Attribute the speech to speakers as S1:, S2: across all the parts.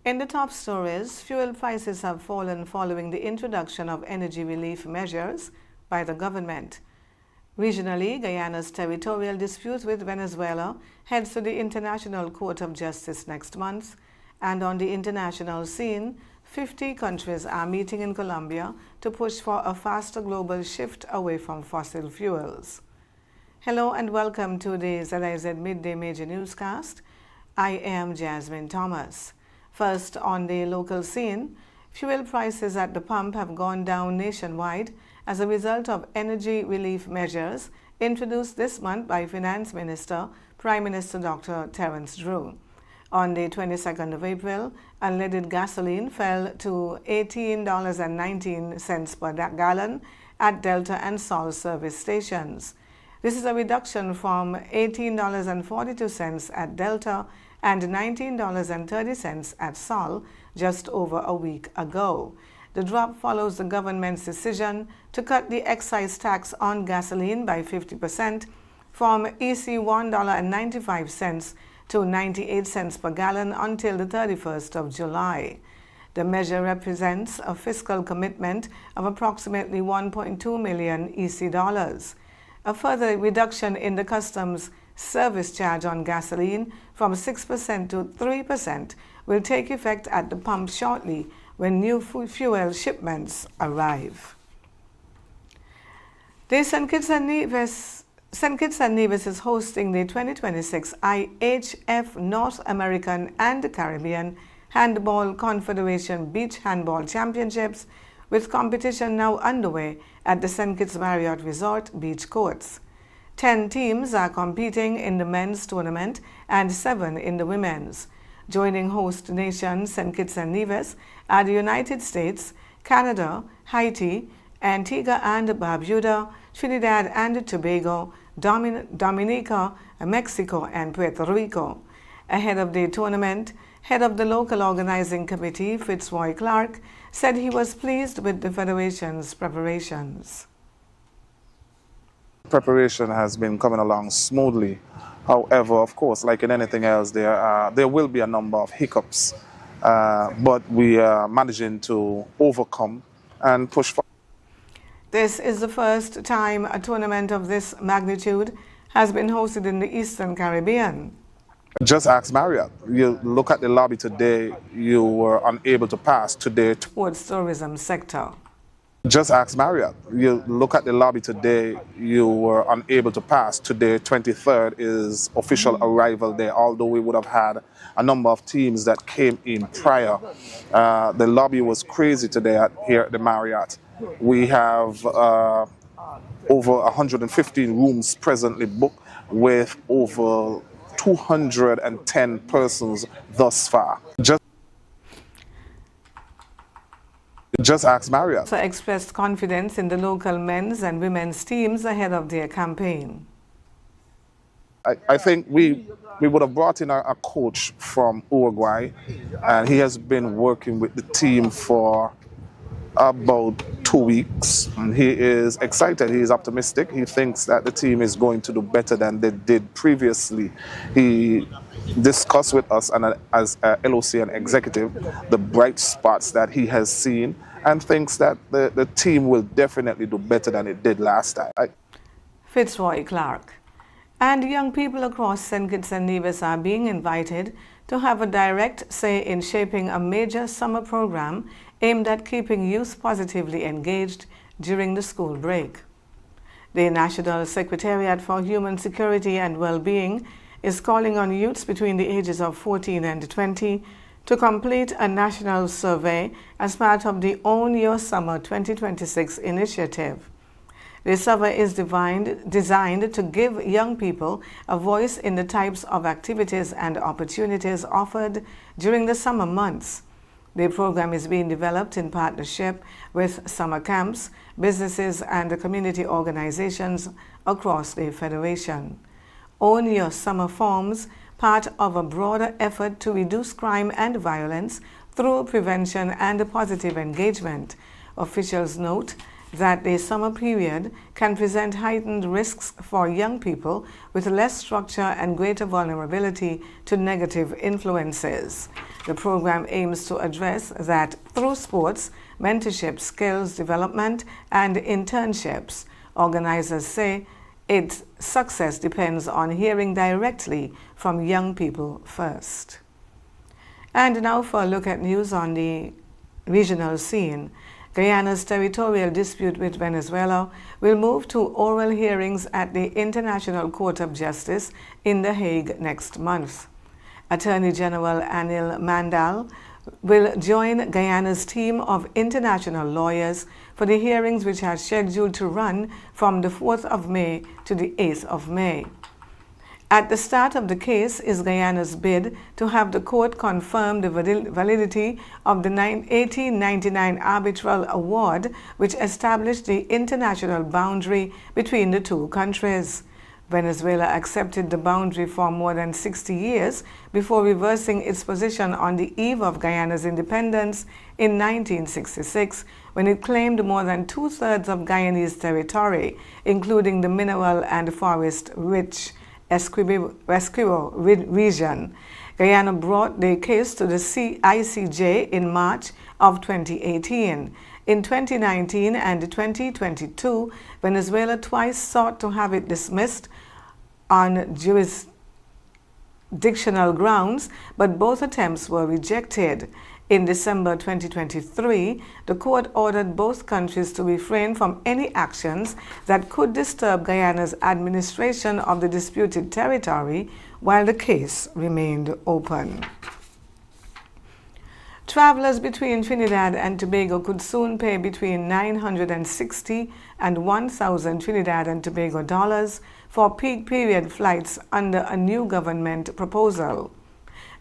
S1: In the top stories, fuel prices have fallen following the introduction of energy relief measures by the government. Regionally, Guyana's territorial dispute with Venezuela heads to the International Court of Justice next month, and on the international scene, 50 countries are meeting in Colombia to push for a faster global shift away from fossil fuels. Hello and welcome to the ZIZ Midday Major Newscast. I am Jasmine Thomas. First, on the local scene, fuel prices at the pump have gone down nationwide as a result of energy relief measures introduced this month by Finance Minister, Prime Minister Dr. Terence Drew. On the 22nd of April, unleaded gasoline fell to $18.19 per gallon at Delta and Sol service stations. This is a reduction from $18.42 at Delta and $19.30 at Sol just over a week ago. The drop follows the government's decision to cut the excise tax on gasoline by 50% from EC $1.95 to 98 cents per gallon until the 31st of July. The measure represents a fiscal commitment of approximately 1.2 million EC dollars. A further reduction in the customs service charge on gasoline from 6% to 3% will take effect at the pump shortly when new fuel shipments arrive. The St. Kitts and Nevis is hosting the 2026 IHF North American and Caribbean Handball Confederation Beach Handball Championships, with competition now underway at the St. Kitts Marriott Resort Beach Courts. 10 teams are competing in the men's tournament and 7 in the women's. Joining host nations St. Kitts and Nevis are the United States, Canada, Haiti, Antigua and Barbuda, Trinidad and Tobago, Dominica, Mexico, and Puerto Rico. Ahead of the tournament, head of the local organizing committee, Fitzroy Clark, said he was pleased with the federation's preparations.
S2: Preparation has been coming along smoothly. However, of course, like in anything else, there will be a number of hiccups, but we are managing to overcome and push forward.
S1: This is the first time a tournament of this magnitude has been hosted in the Eastern Caribbean.
S2: Just ask Marriott. You look at the lobby today, you were unable to pass today
S1: towards tourism sector.
S2: Just ask Marriott. You look at the lobby today, you were unable to pass. Today, 23rd, is official arrival day, although we would have had a number of teams that came in prior. The lobby was crazy today here at the Marriott. We have over 115 rooms presently booked with over 210 persons thus far. Just ask Marriott.
S1: So expressed confidence in the local men's and women's teams ahead of their campaign.
S2: I think we would have brought in a coach from Uruguay, and he has been working with the team for about 2 weeks, and he is excited, he is optimistic. He thinks that the team is going to do better than they did previously. He discussed with us and as LOC and executive the bright spots that he has seen and thinks that the team will definitely do better than it did last time.
S1: Fitzroy Clark. And young people across St. Kitts and Nevis are being invited to have a direct say in shaping a major summer program aimed at keeping youth positively engaged during the school break. The National Secretariat for Human Security and Well-being is calling on youths between the ages of 14 and 20 to complete a national survey as part of the Own Your Summer 2026 initiative. The survey is designed to give young people a voice in the types of activities and opportunities offered during the summer months. The program is being developed in partnership with summer camps, businesses, and community organizations across the Federation. Own Your Summer forms part of a broader effort to reduce crime and violence through prevention and positive engagement. Officials note that the summer period can present heightened risks for young people with less structure and greater vulnerability to negative influences. The program aims to address that through sports, mentorship, skills development, and internships. Organizers say its success depends on hearing directly from young people first. And now for a look at news on the regional scene. Guyana's territorial dispute with Venezuela will move to oral hearings at the International Court of Justice in The Hague next month. Attorney General Anil Mandal will join Guyana's team of international lawyers for the hearings, which are scheduled to run from the 4th of May to the 8th of May. At the start of the case is Guyana's bid to have the court confirm the validity of the 1899 arbitral award, which established the international boundary between the two countries. Venezuela accepted the boundary for more than 60 years before reversing its position on the eve of Guyana's independence in 1966, when it claimed more than two-thirds of Guyanese territory, including the mineral and forest-rich Essequibo region. Guyana brought the case to the ICJ in March of 2018. In 2019 and 2022, Venezuela twice sought to have it dismissed on jurisdictional grounds, but both attempts were rejected. In December 2023, the court ordered both countries to refrain from any actions that could disturb Guyana's administration of the disputed territory while the case remained open. Travelers between Trinidad and Tobago could soon pay between $960 and $1,000 Trinidad and Tobago dollars for peak period flights under a new government proposal.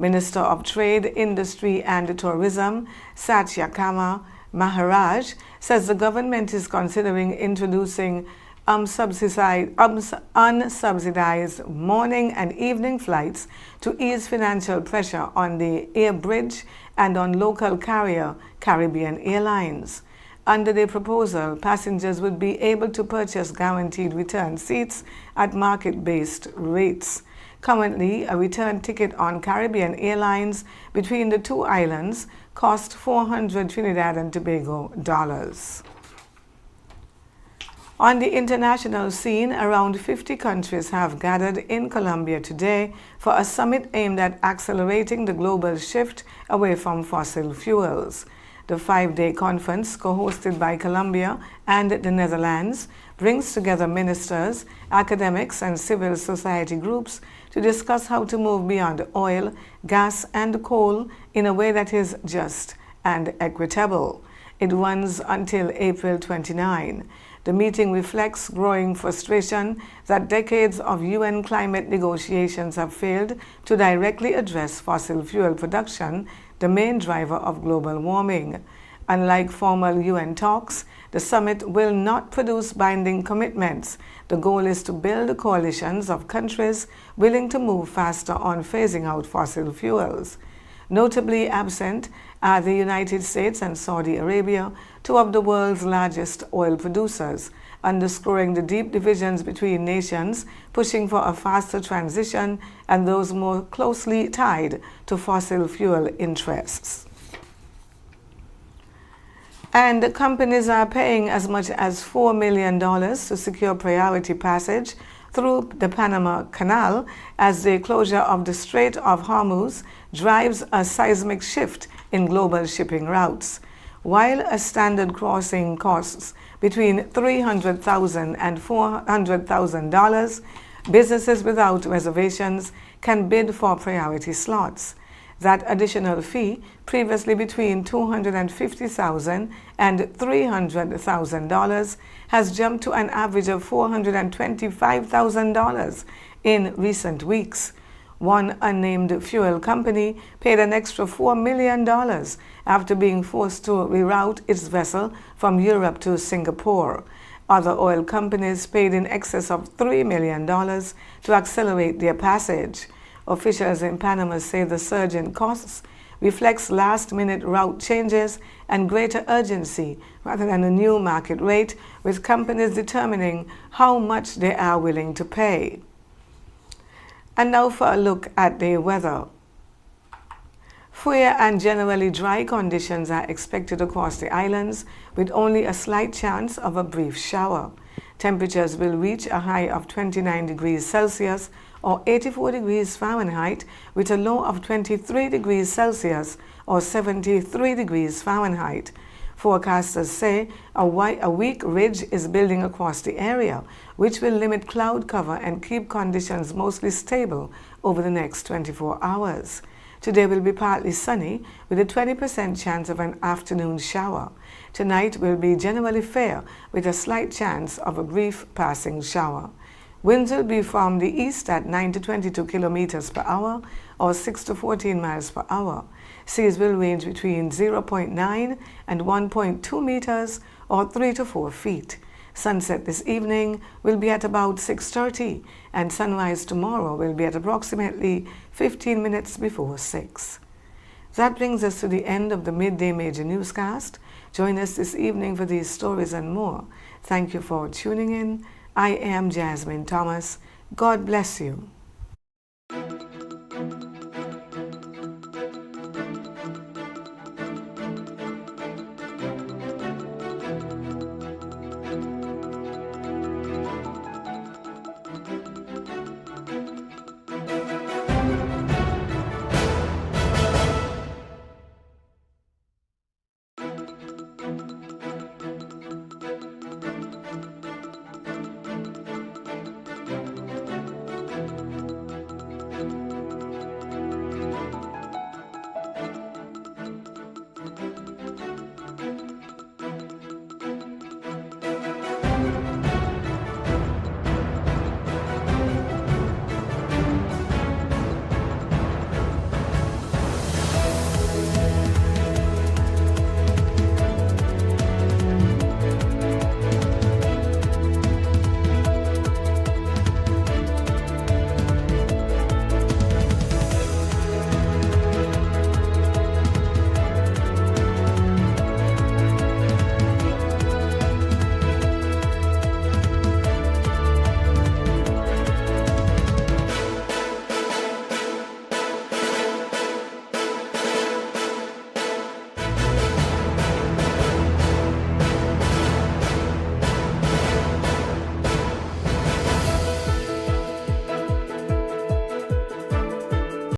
S1: Minister of Trade, Industry and Tourism, Satyakama Maharaj, says the government is considering introducing unsubsidized morning and evening flights to ease financial pressure on the air bridge and on local carrier Caribbean Airlines. Under the proposal, passengers would be able to purchase guaranteed return seats at market-based rates. Currently, a return ticket on Caribbean Airlines between the two islands costs $400 Trinidad and Tobago dollars. On the international scene, around 50 countries have gathered in Colombia today for a summit aimed at accelerating the global shift away from fossil fuels. The 5-day conference, co-hosted by Colombia and the Netherlands, brings together ministers, academics, and civil society groups to discuss how to move beyond oil, gas, and coal in a way that is just and equitable. It runs until April 29. The meeting reflects growing frustration that decades of UN climate negotiations have failed to directly address fossil fuel production, the main driver of global warming. Unlike formal UN talks, the summit will not produce binding commitments. The goal is to build coalitions of countries willing to move faster on phasing out fossil fuels. Notably absent are the United States and Saudi Arabia, two of the world's largest oil producers, underscoring the deep divisions between nations pushing for a faster transition and those more closely tied to fossil fuel interests. And companies are paying as much as $4 million to secure priority passage through the Panama Canal as the closure of the Strait of Hormuz drives a seismic shift in global shipping routes. While a standard crossing costs between $300,000 and $400,000, businesses without reservations can bid for priority slots. That additional fee, previously between $250,000 and $300,000, has jumped to an average of $425,000 in recent weeks. One unnamed fuel company paid an extra $4 million after being forced to reroute its vessel from Europe to Singapore. Other oil companies paid in excess of $3 million to accelerate their passage. Officials in Panama say the surge in costs reflects last-minute route changes and greater urgency rather than a new market rate, with companies determining how much they are willing to pay. And now for a look at the weather. Fair and generally dry conditions are expected across the islands, with only a slight chance of a brief shower. Temperatures will reach a high of 29 degrees Celsius or 84 degrees Fahrenheit, with a low of 23 degrees Celsius or 73 degrees Fahrenheit. Forecasters say a weak ridge is building across the area, which will limit cloud cover and keep conditions mostly stable over the next 24 hours. Today will be partly sunny with a 20% chance of an afternoon shower. Tonight will be generally fair with a slight chance of a brief passing shower. Winds will be from the east at 9 to 22 kilometers per hour or 6 to 14 miles per hour. Seas will range between 0.9 and 1.2 meters or 3 to 4 feet. Sunset this evening will be at about 6:30 and sunrise tomorrow will be at approximately 15 minutes before 6. That brings us to the end of the Midday Major Newscast. Join us this evening for these stories and more. Thank you for tuning in. I am Jasmine Thomas. God bless you.